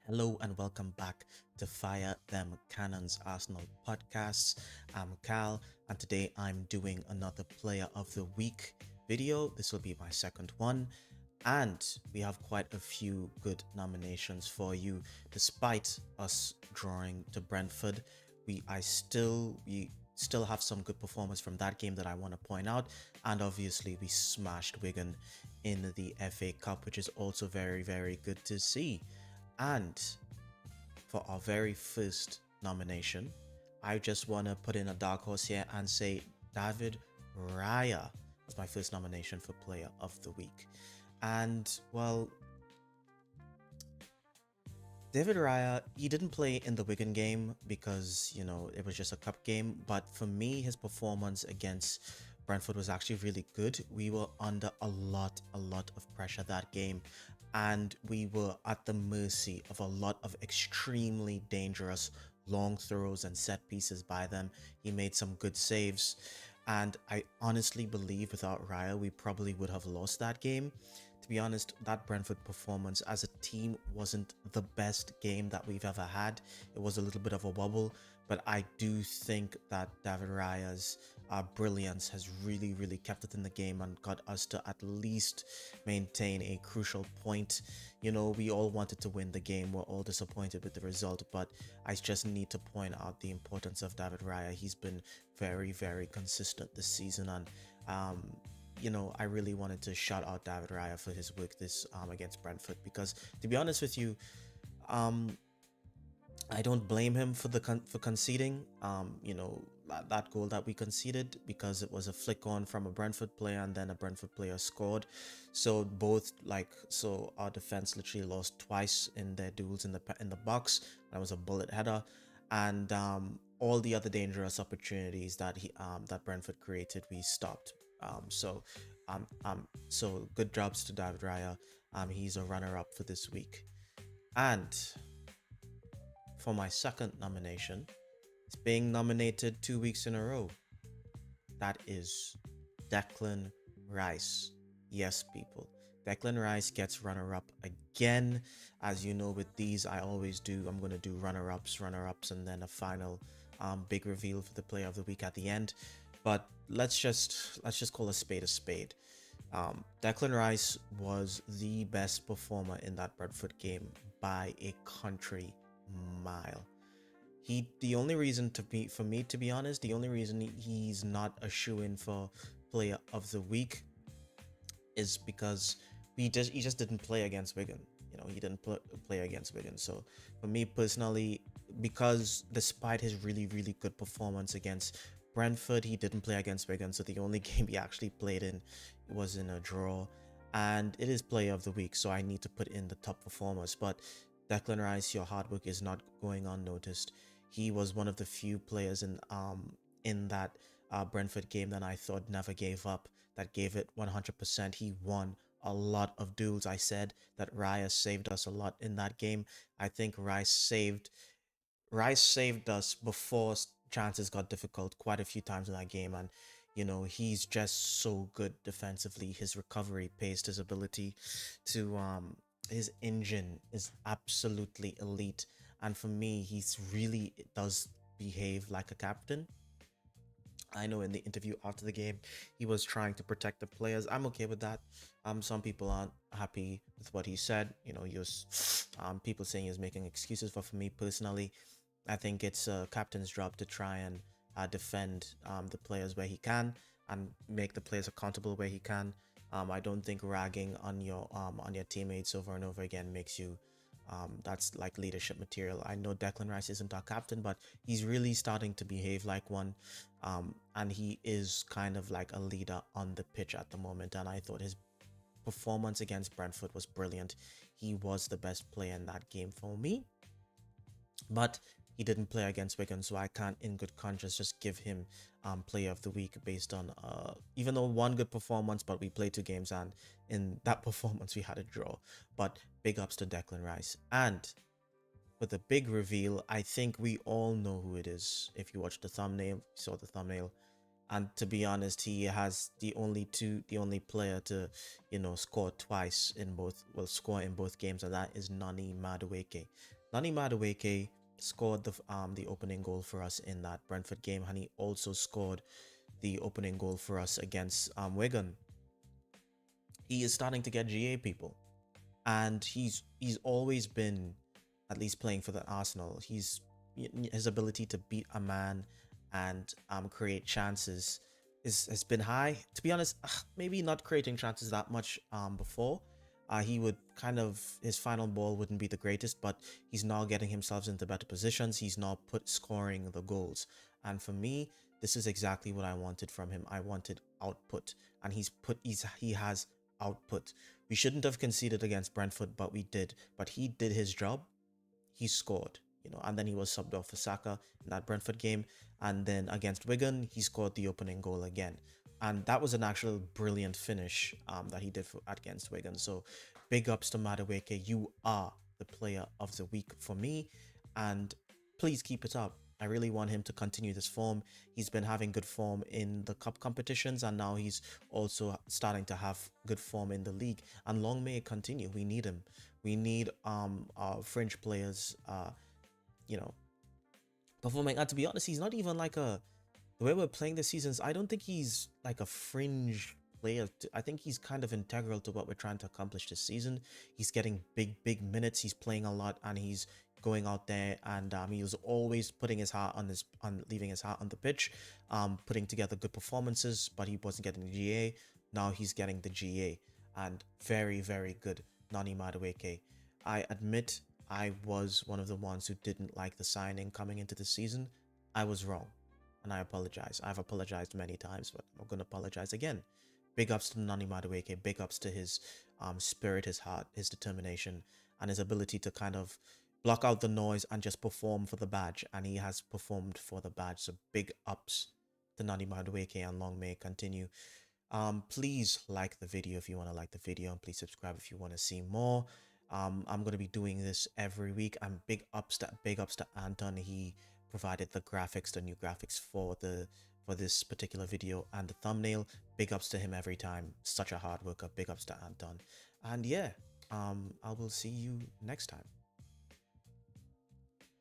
Hello and welcome back to Fire Them Cannons Arsenal podcasts. I'm Cal, and today I'm doing another Player of the Week video. This will be my second one, and we have quite a few good nominations for you. Despite us drawing to Brentford, we still have some good performance from that game that I want to point out, and obviously we smashed Wigan in the FA Cup, which is also very good to see. And for our very first nomination, I just want to put in a dark horse here and say David Raya was my first nomination for Player of the Week. And well, David Raya, he didn't play in the Wigan game because, it was just a cup game. But for me, his performance against Brentford was actually really good. We were under a lot of pressure that game. And we were at the mercy of a lot of extremely dangerous long throws and set pieces by them. He made some good saves. And I honestly believe without Raya, we probably would have lost that game. To be honest, that Brentford performance as a team wasn't the best game that we've ever had. It was a little bit of a wobble, but I do think that David Raya's brilliance has really kept it in the game and got us to at least maintain a crucial point. We all wanted to win the game. We're all disappointed with the result, but I just need to point out the importance of David Raya. He's been very consistent this season, and I really wanted to shout out David Raya for his work this against Brentford because, to be honest with you, um, I don't blame him for for conceding. That goal that we conceded because it was a flick on from a Brentford player and then a Brentford player scored. So our defense literally lost twice in their duels in the box. That was a bullet header, and all the other dangerous opportunities that Brentford created, we stopped. So good jobs to David Raya. He's a runner-up for this week, and for my second nomination, it's being nominated 2 weeks in a row. That is Declan Rice. Yes, people. Declan Rice gets runner up again. As you know, with these, I always do. I'm going to do runner ups, and then a final big reveal for the player of the week at the end. But let's just call a spade a spade. Declan Rice was the best performer in that Brentford game by a country mile. The only reason for me to be honest, the only reason he's not a shoe-in for player of the week is because he just didn't play against Wigan. He didn't play against Wigan. So for me personally, because despite his really good performance against Brentford, he didn't play against Wigan. So the only game he actually played in was in a draw, and it is player of the week. So I need to put in the top performers. But Declan Rice, your hard work is not going unnoticed. He was one of the few players in that Brentford game that I thought never gave up, that gave it 100%. He won a lot of duels. I said that Raya saved us a lot in that game. I think Rice saved us before chances got difficult quite a few times in that game, and he's just so good defensively. His recovery pace, his ability to his engine is absolutely elite, and for me, he's really does behave like a captain. I know in the interview after the game, he was trying to protect the players. I'm okay with that. Some people aren't happy with what he said. He was people saying he's making excuses. But for me personally, I think it's a captain's job to try and defend the players where he can and make the players accountable where he can. I don't think ragging on your teammates over and over again makes you that's like leadership material. I know Declan Rice isn't our captain, but he's really starting to behave like one. And he is kind of like a leader on the pitch at the moment. And I thought his performance against Brentford was brilliant. He was the best player in that game for me. But he didn't play against Wigan, so I can't, in good conscience, just give him player of the week based on even though one good performance, but we played 2 games and in that performance we had a draw. But big ups to Declan Rice. And for the big reveal, I think we all know who it is. If you watched the thumbnail, you saw the thumbnail. And to be honest, he has the only player to, score twice in both, well, score in both games, and that is Nani Madueke. Nani Madueke scored the opening goal for us in that Brentford game, and he also scored the opening goal for us against Wigan. He is starting to get GA, people, and he's always been at least playing for the Arsenal. His ability to beat a man and create chances is has been high. To be honest, maybe not creating chances that much before. He would kind of his final ball wouldn't be the greatest, but he's now getting himself into better positions. He's now put scoring the goals, and for me, this is exactly what I wanted from him. I wanted output, and he has output. We shouldn't have conceded against Brentford, but we did. But he did his job. He scored, and then he was subbed off for Saka in that Brentford game. And then against Wigan, he scored the opening goal again. And that was an actual brilliant finish that he did against Wigan. So big ups to Madueke. You are the player of the week for me. And please keep it up. I really want him to continue this form. He's been having good form in the cup competitions, and now he's also starting to have good form in the league. And long may it continue. We need him. We need our fringe players, you know, performing. And to be honest, he's not even like the way we're playing this seasons. I don't think he's like a fringe player. I think he's kind of integral to what we're trying to accomplish this season. He's getting big minutes. He's playing a lot, and he's going out there, and he was always putting his heart on leaving his heart on the pitch, putting together good performances. But he wasn't getting the GA. Now he's getting the GA, and very good. Nani Madueke. I admit I was one of the ones who didn't like the signing coming into the season. I was wrong, and I apologize. I've apologized many times, but I'm going to apologize again. Big ups to Nani Madueke. Big ups to his spirit, his heart, his determination, and his ability to kind of block out the noise and just perform for the badge. And he has performed for the badge. So big ups to Nani Madueke, and long may it continue. Please like the video if you want to like the video, and please subscribe if you want to see more. I'm gonna be doing this every week. And big ups to Anton. He provided the graphics, the new graphics for this particular video and the thumbnail. Big ups to him every time. Such a hard worker. Big ups to Anton. And yeah, I will see you next time.